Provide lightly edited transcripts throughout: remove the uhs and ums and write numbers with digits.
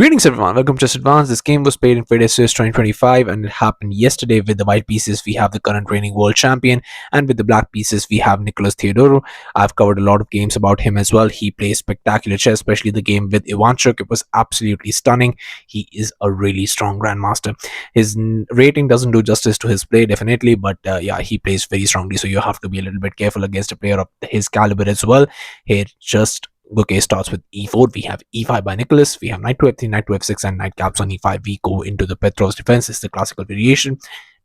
Greetings everyone, welcome to Just Advance. This game was played in FIDE Swiss 2025 and it happened yesterday. With the white pieces we have the current reigning world champion, and with the black pieces we have Nicholas Theodorou. I've covered a lot of games about him as well. He plays spectacular chess, especially the game with Ivanchuk. It was absolutely stunning. He is a really strong grandmaster. His rating doesn't do justice to his play definitely, but yeah, he plays very strongly, so you have to be a little bit careful against a player of his caliber as well. Here just Gukesh starts with e4. We have e5 by Nicholas. We have knight to f3, knight to f6, and knight caps on e5. We go into the Petrov's defense. It's the classical variation.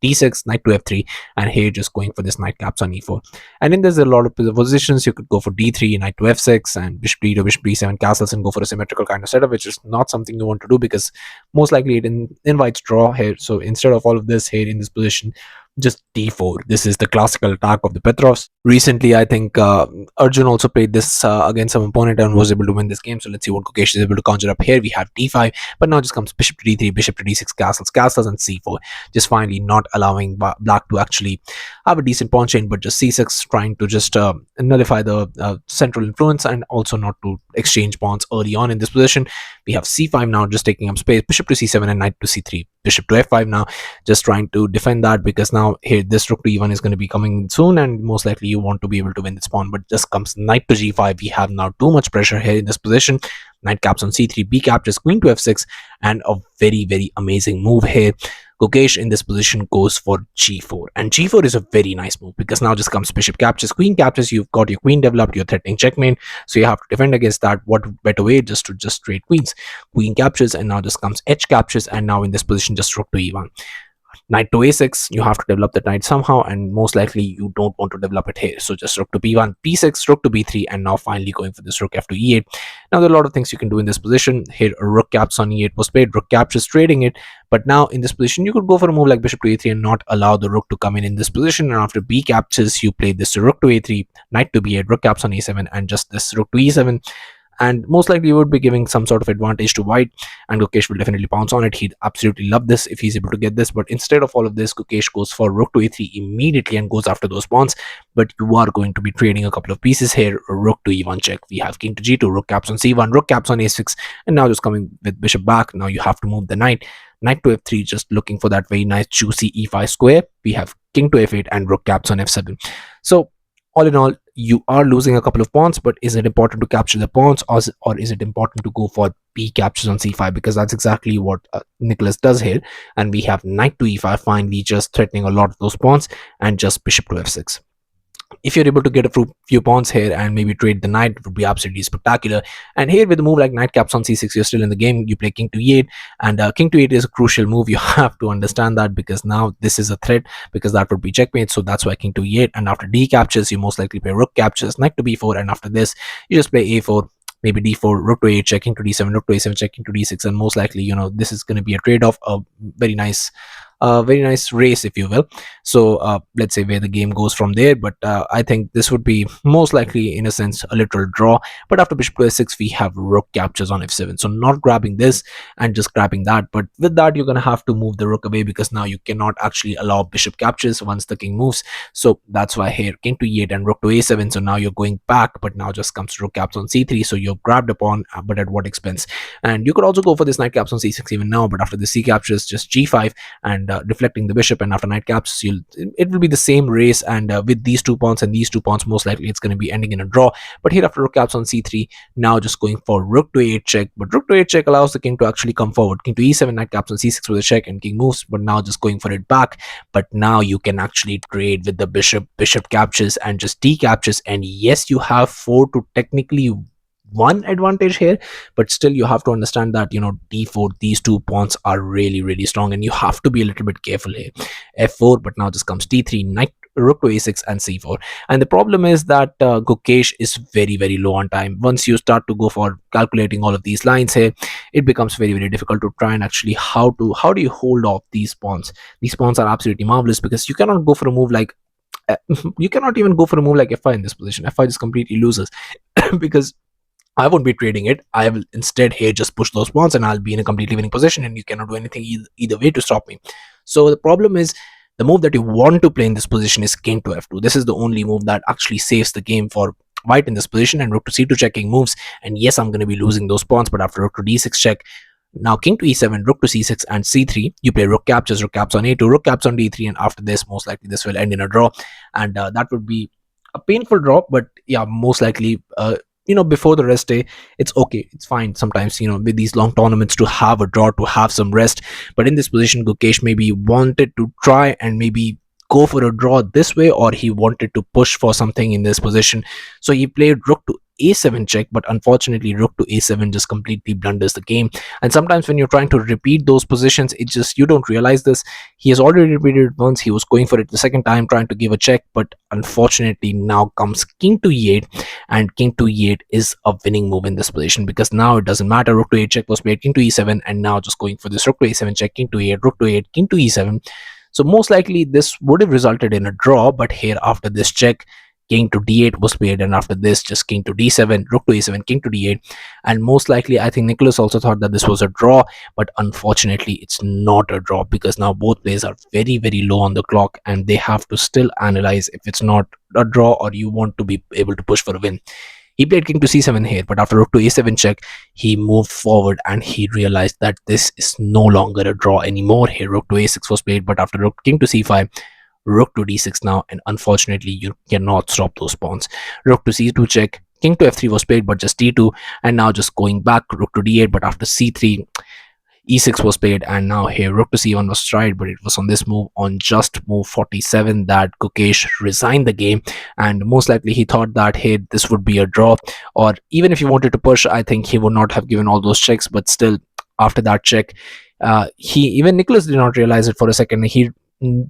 d6, knight to f3, and here just going for this knight caps on e4. And then there's a lot of positions. You could go for d3, knight to f6, and bishop d to bishop d7 castles and go for a symmetrical kind of setup, which is not something you want to do because most likely it invites draw here. So instead of all of this here in this position, just d4. This is the classical attack of the Petrovs. Recently, I think Arjun also played this against some opponent and was able to win this game. So let's see what Gukesh is able to conjure up here. We have d5, but now just comes bishop to d3, bishop to d6, castles, and c4. Just finally not allowing black to actually have a decent pawn chain, but just c6, trying to just nullify the central influence and also not to exchange pawns early on in this position. We have c5 now, just taking up space, bishop to c7 and knight to c3, bishop to f5 now, just trying to defend that because now here this rook to e1 is going to be coming soon and most likely you want to be able to win this pawn, but just comes knight to g5. We have now too much pressure here in this position. Knight caps on c3, b captures, queen to f6, and a very amazing move here. Gukesh in this position goes for g4, and g4 is a very nice move because now just comes bishop captures, queen captures. You've got your queen developed, you're threatening checkmate, so you have to defend against that. What better way just to trade queens? Queen captures, and now just comes h captures, and now in this position just rook to e1. Knight to a6, you have to develop the knight somehow, and most likely you don't want to develop it here, so just rook to b1, b6, rook to b3, and now finally going for this rook f to e8. Now there are a lot of things you can do in this position. Here a rook caps on e8 was played, rook captures, trading it, but now in this position you could go for a move like bishop to a3 and not allow the rook to come in this position, and after b captures you play this rook to a3, knight to b8, rook caps on e7, and just this rook to e7, and most likely you would be giving some sort of advantage to white, and Gukesh will definitely pounce on it. He'd absolutely love this if he's able to get this, but instead of all of this, Gukesh goes for rook to a3 immediately and goes after those pawns, but you are going to be trading a couple of pieces here. Rook to e1 check. We have king to g2, rook caps on c1, rook caps on a6, and now just coming with bishop back. Now you have to move the knight. Knight to f3, just looking for that very nice juicy e5 square. We have king to f8 and rook caps on f7. So all in all, you are losing a couple of pawns, but is it important to capture the pawns, or is it important to go for b captures on c5? Because that's exactly what Nicholas does here, and we have knight to e5 finally, just threatening a lot of those pawns, and just bishop to f6. If you're able to get a few pawns here and maybe trade the knight, it would be absolutely spectacular. And here with a move like knight caps on c6, you're still in the game. You play king to e8, and king to e8 is a crucial move. You have to understand that because now this is a threat, because that would be checkmate. So that's why king to e8, and after d captures you most likely play rook captures, knight to b4, and after this you just play a4, maybe d4, rook to a8, checking to d7, rook to a7, checking to d6, and most likely this is going to be a trade-off, a very nice race, if you will. So let's say where the game goes from there, but I think this would be most likely in a sense a literal draw. But after bishop to a6 we have rook captures on f7, so not grabbing this and just grabbing that, but with that you're gonna have to move the rook away because now you cannot actually allow bishop captures once the king moves. So that's why here king to e8 and rook to a7, so now you're going back, but now just comes rook caps on c3, so you've grabbed a pawn, but at what expense? And you could also go for this knight caps on c6 even now, but after the c captures just g5 and deflecting the bishop, and after knight caps it will be the same race, and with these two pawns and these two pawns most likely it's going to be ending in a draw. But here after rook caps on c3, now just going for rook to a8 check, but rook to a8 check allows the king to actually come forward. King to e7, knight caps on c6 with a check, and king moves, but now just going for it back. But now you can actually trade with the bishop captures and just d captures, and yes, you have 4 to technically one advantage here, but still you have to understand that d4, these two pawns are really strong, and you have to be a little bit careful here. f4, but now just comes d3, knight, rook to a6, and c4. And the problem is that Gukesh is very low on time. Once you start to go for calculating all of these lines here, it becomes very difficult to try and actually how do you hold off these pawns. These pawns are absolutely marvelous because you cannot go for a move like you cannot even go for a move like f5 in this position. f5 just completely loses because I won't be trading it. I will instead here just push those pawns and I'll be in a completely winning position, and you cannot do anything either way to stop me. So the problem is, the move that you want to play in this position is king to f2. This is the only move that actually saves the game for white in this position, and rook to c2 checking moves. And yes, I'm going to be losing those pawns, but after rook to d6 check, Now king to e7, rook to c6 and c3. You play rook captures, rook caps on a2, rook caps on d3, and after this, most likely this will end in a draw, and that would be a painful draw. But yeah, most likely, before the rest day, it's okay, it's fine. Sometimes, with these long tournaments, to have a draw, to have some rest. But in this position, Gukesh maybe wanted to try and maybe go for a draw this way, or he wanted to push for something in this position. So he played rook to a7 check, but unfortunately rook to a7 just completely blunders the game. And sometimes when you're trying to repeat those positions, it just, you don't realize this. He has already repeated it once, he was going for it the second time trying to give a check, but unfortunately now comes king to e8, and king to e8 is a winning move in this position, because now it doesn't matter. Rook to a8 check was played, king to e7, and now just going for this rook to a7 check, king to e8, rook to a8, king to e7. So most likely this would have resulted in a draw, but here after this check, king to d8 was played, and after this just king to d7, rook to a7, king to d8. And most likely, I think Nicholas also thought that this was a draw, but unfortunately it's not a draw, because now both players are very, very low on the clock, and they have to still analyze if it's not a draw or you want to be able to push for a win. He played king to c7 here, but after rook to a7 check, he moved forward and he realized that this is no longer a draw anymore. Here rook to a6 was played, but after rook king to c5, rook to d6 now, and unfortunately you cannot stop those pawns. Rook to c2 check, king to f3 was played, but just d2, and now just going back, rook to d8, but after c3, e6 was played, and now here rook to c1 was tried, but it was on this move, on just move 47, that Gukesh resigned the game. And most likely he thought that, hey, this would be a draw, or even if he wanted to push, I think he would not have given all those checks. But still, after that check, even Nicholas did not realize it for a second. He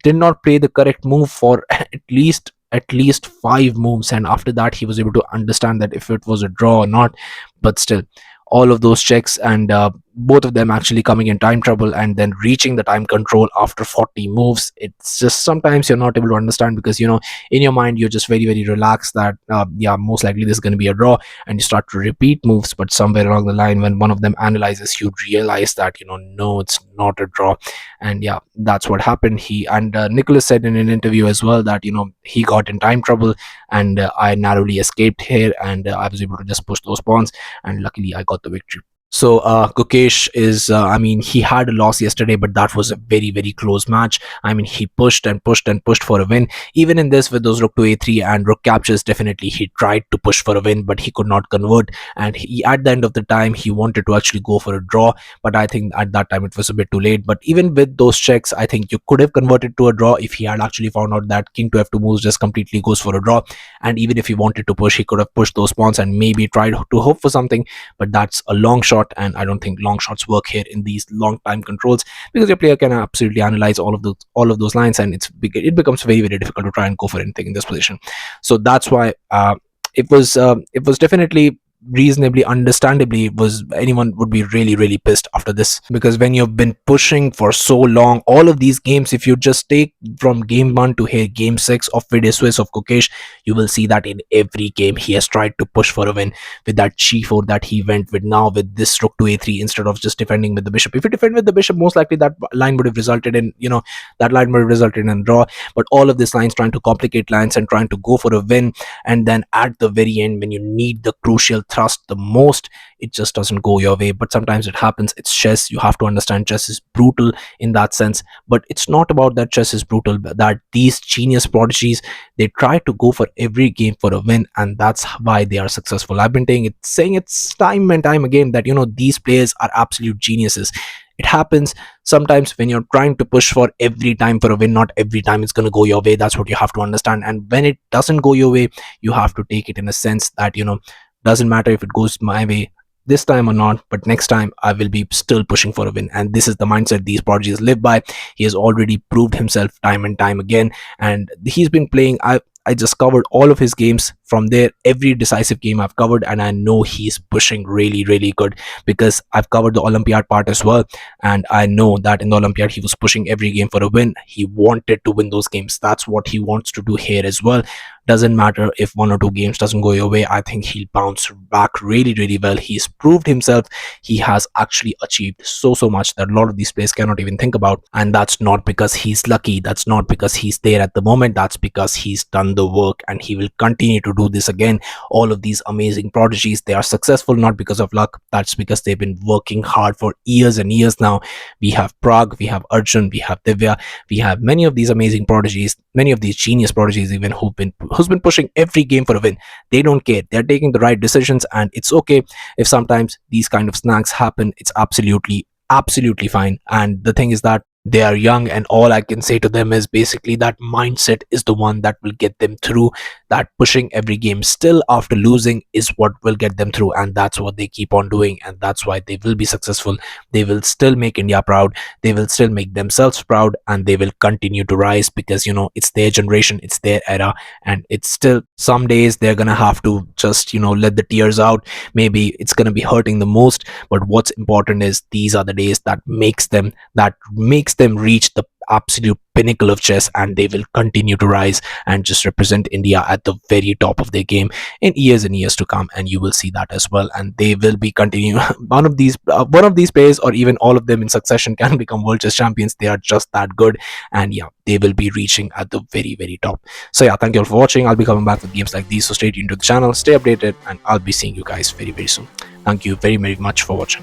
did not play the correct move for at least 5 moves, and after that he was able to understand that if it was a draw or not. But still, all of those checks, and both of them actually coming in time trouble and then reaching the time control after 40 moves, it's just sometimes you're not able to understand, because in your mind you're just very, very relaxed that yeah, most likely this is going to be a draw, and you start to repeat moves. But somewhere along the line, when one of them analyzes, you realize that no, it's not a draw. And yeah, that's what happened. Nicholas said in an interview as well that he got in time trouble, and I narrowly escaped here, and I was able to just push those pawns, and luckily I got the victory. So Gukesh is, he had a loss yesterday, but that was a very, very close match. He pushed and pushed and pushed for a win. Even in this, with those rook to a3 and rook captures, definitely he tried to push for a win, but he could not convert. And at the end of the time, he wanted to actually go for a draw, but I think at that time it was a bit too late. But even with those checks, I think you could have converted to a draw if he had actually found out that king to f2 moves just completely goes for a draw. And even if he wanted to push, he could have pushed those pawns and maybe tried to hope for something, but that's a long shot, and I don't think long shots work here in these long time controls, because your player can absolutely analyze all of those lines, and it becomes very, very difficult to try and go for anything in this position. So that's why it was definitely, reasonably, understandably, was anyone would be really, really pissed after this, because when you've been pushing for so long, all of these games, if you just take from game 1 to here game 6 of FIDE Swiss of Gukesh, you will see that in every game he has tried to push for a win with that g4 that he went with. Now with this rook to a3, instead of just defending with the bishop, if you defend with the bishop, most likely that line would have resulted in a draw. But all of these lines, trying to complicate lines and trying to go for a win, and then at the very end, when you need the crucial thrust the most, it just doesn't go your way. But sometimes it happens. It's chess. You have to understand chess is brutal in that sense, but it's not about that chess is brutal, but that these genius prodigies, they try to go for every game for a win, and that's why they are successful. I've been saying it's time and time again that these players are absolute geniuses. It happens sometimes when you're trying to push for every time for a win, not every time it's going to go your way. That's what you have to understand. And when it doesn't go your way, you have to take it in a sense that doesn't matter if it goes my way this time or not, but next time I will be still pushing for a win. And this is the mindset these prodigies live by. He has already proved himself time and time again, and he's been playing. I just covered all of his games from there. Every decisive game I've covered, and I know he's pushing really, really good, because I've covered the Olympiad part as well, and I know that in the Olympiad he was pushing every game for a win. He wanted to win those games. That's what he wants to do here as well. Doesn't matter if 1 or 2 games doesn't go your way. I think he'll bounce back really, really well. He's proved himself. He has actually achieved so much that a lot of these players cannot even think about, and that's not because he's lucky. That's not because he's there at the moment. That's because he's done the work, and he will continue to do do this again. All of these amazing prodigies, they are successful not because of luck. That's because they've been working hard for years and years now. We have Prague, we have Arjun, we have Divya, we have many of these amazing prodigies, many of these genius prodigies even, who's been pushing every game for a win. They don't care. They're taking the right decisions, and it's okay if sometimes these kind of snags happen. It's absolutely fine. And the thing is that they are young, and all I can say to them is basically that mindset is the one that will get them through. That pushing every game still after losing is what will get them through, and that's what they keep on doing, and that's why they will be successful. They will still make India proud, they will still make themselves proud, and they will continue to rise, because it's their generation, it's their era. And it's still, some days they're gonna have to just let the tears out. Maybe it's gonna be hurting the most, but what's important is these are the days that makes them reach the absolute pinnacle of chess, and they will continue to rise and just represent India at the very top of their game in years and years to come. And you will see that as well, and they will be continuing. One of these players, or even all of them in succession, can become world chess champions. They are just that good, and yeah, they will be reaching at the very, very top. So yeah, thank you all for watching. I'll be coming back with games like these, so stay tuned to the channel, stay updated, and I'll be seeing you guys very, very soon. Thank you very, very much for watching.